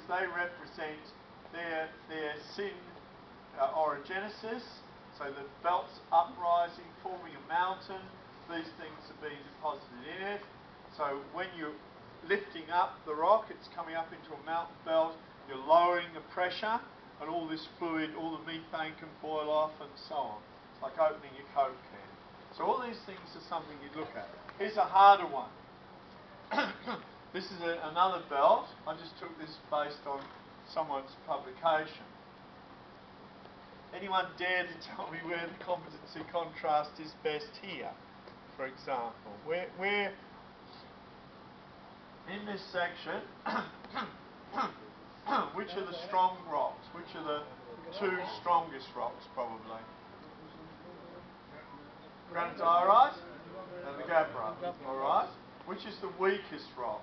they represent their sin orogenesis, so the belt's uprising, forming a mountain. These things are being deposited in it. So when you're lifting up the rock, it's coming up into a mountain belt, you're lowering the pressure, and all this fluid, all the methane can boil off and so on. It's like opening your Coke can. So all these things are something you'd look at. Here's a harder one. This is another belt. I just took this based on someone's publication. Anyone dare to tell me where the competency contrast is best here, for example? Where in this section, which are the strong rocks? Which are the two strongest rocks, probably? Granite diorite and the gabbro, alright? Which is the weakest rock?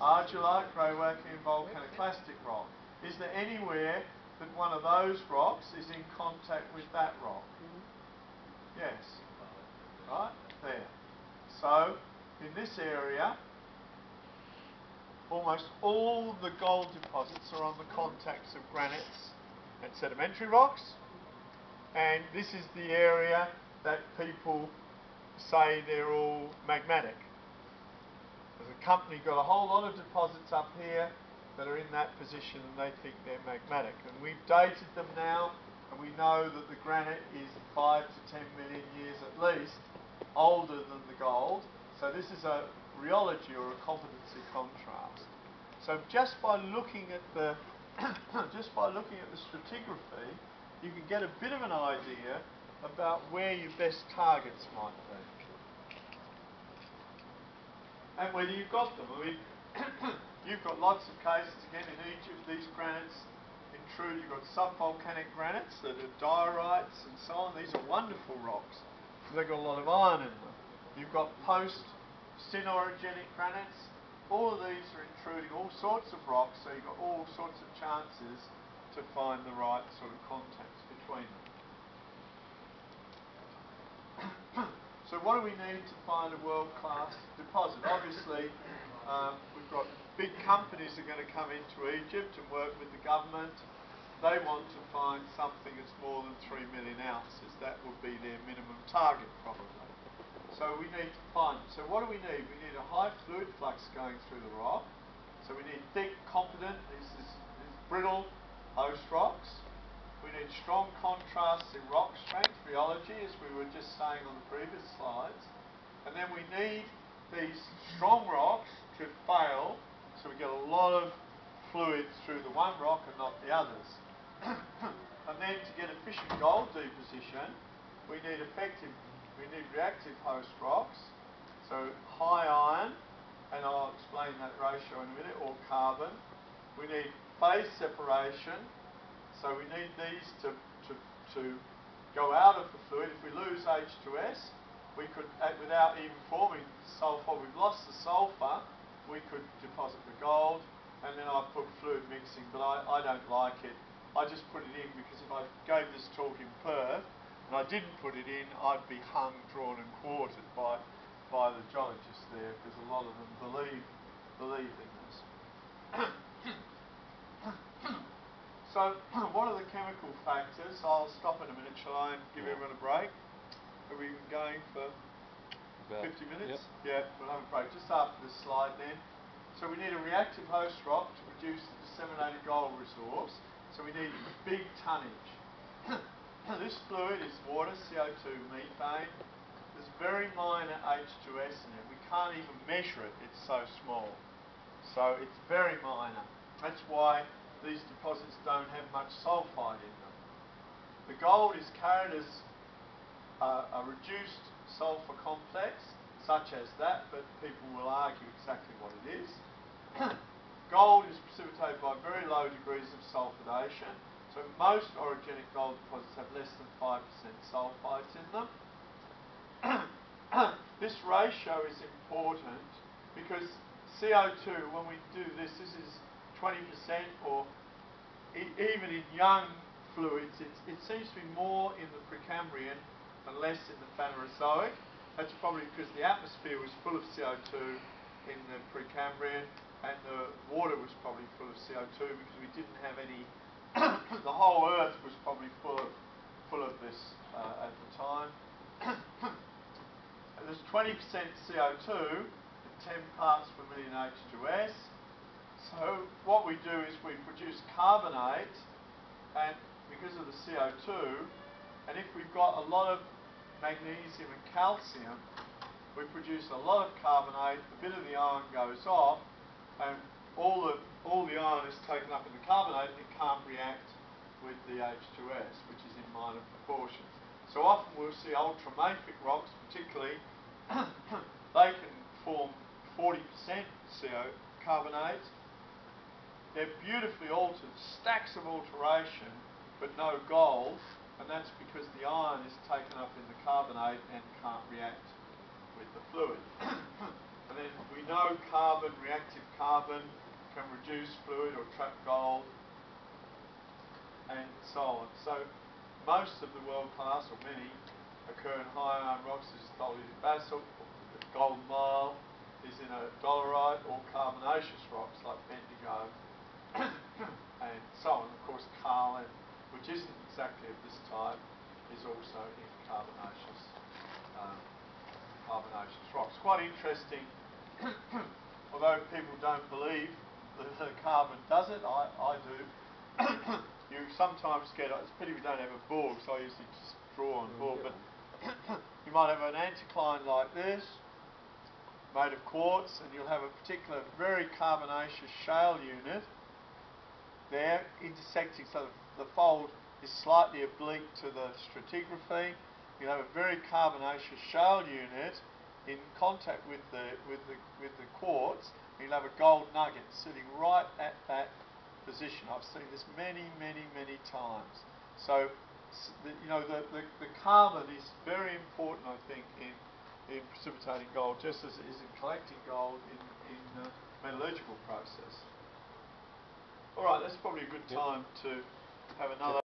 Argillite, grey-wacke, volcanoclastic rock. Is there anywhere that one of those rocks is in contact with that rock? Yes. Right? There. So, in this area, almost all the gold deposits are on the contacts of granites and sedimentary rocks, and this is the area that people say they're all magmatic. There's a company got a whole lot of deposits up here that are in that position and they think they're magmatic, and we've dated them now and we know that the granite is 5 to 10 million years at least older than the gold. So this is a rheology or a competency contrast. So just by looking at the stratigraphy, you can get a bit of an idea about where your best targets might be and whether you've got them. I mean, you've got lots of cases again in Egypt. These granites intrude. You've got subvolcanic granites that are diorites and so on. These are wonderful rocks because they've got a lot of iron in them. You've got post-sin orogenic granites. All of these are intruding all sorts of rocks, so you've got all sorts of chances to find the right sort of contacts between them. So what do we need to find a world-class deposit? Obviously, we've got big companies that are going to come into Egypt and work with the government. They want to find something that's more than 3 million ounces. That would be their minimum target, probably. So we need to find it. So what do we need? We need a high fluid flux going through the rock. So we need thick, competent, these brittle host rocks. We need strong contrasts in rock strength, rheology, as we were just saying on the previous slides. And then we need these strong rocks to fail, so we get a lot of fluid through the one rock and not the others. And then to get efficient gold deposition, we need reactive host rocks, so high iron, and I'll explain that ratio in a minute, or carbon. We need phase separation, so we need these to go out of the fluid. If we lose H2S, we could, without even forming sulfur, we've lost the sulfur, we could deposit the gold, and then I put fluid mixing, but I don't like it. I just put it in because if I gave this talk in Perth and I didn't put it in, I'd be hung, drawn and quartered by the geologists there, because a lot of them believe in this. So what are the chemical factors? I'll stop in a minute, shall I, and give everyone a break? Are we going for about 50 minutes? Yep. Yeah, we'll have a break just after this slide then. So we need a reactive host rock to produce the disseminated gold resource. So we need big tonnage. This fluid is water, CO2, methane. There's very minor H2S in it. We can't even measure it, it's so small. So it's very minor. That's why these deposits don't have much sulfide in them. The gold is carried as a reduced sulfur complex, such as that, but people will argue exactly what it is. Gold is precipitated by very low degrees of sulfidation, so most orogenic gold deposits have less than 5% sulfides in them. This ratio is important because CO2, when we do this is 20%, or even in young fluids, it seems to be more in the Precambrian and less in the Phanerozoic. That's probably because the atmosphere was full of CO2 in the Precambrian, and the water was probably full of CO2 because we didn't have any. The whole Earth was probably full of this at the time. And there's 20% CO2 and 10 parts per million H2S. So what we do is we produce carbonate, and because of the CO2, and if we've got a lot of magnesium and calcium, we produce a lot of carbonate, a bit of the iron goes off, and all the iron is taken up in the carbonate and it can't react with the H2S, which is in minor proportions. So often we'll see ultramafic rocks, particularly, they can form 40% CO carbonate. They're beautifully altered, stacks of alteration, but no gold, and that's because the iron is taken up in the carbonate and can't react with the fluid. And then we know carbon, reactive carbon, can reduce fluid or trap gold, and so on. So most of the world class, or many, occur in high iron rocks. This is diluted basalt. The golden mile is in a dolerite or carbonaceous rocks like Bendigo and so on. Of course, Carlin, which isn't exactly of this type, is also in carbonaceous rocks. Quite interesting. Although people don't believe that the carbon does it, I do. You sometimes get, it's a pity we don't have a board, so I usually just draw on board, but you might have an anticline like this, made of quartz, and you'll have a particular very carbonaceous shale unit there intersecting, so the fold is slightly oblique to the stratigraphy. You'll have a very carbonaceous shale unit in contact with the quartz, and you'll have a gold nugget sitting right at that position. I've seen this many times. So the carbon is very important, I think, in precipitating gold, just as it is in collecting gold in the metallurgical process. All right, that's probably a good time to have another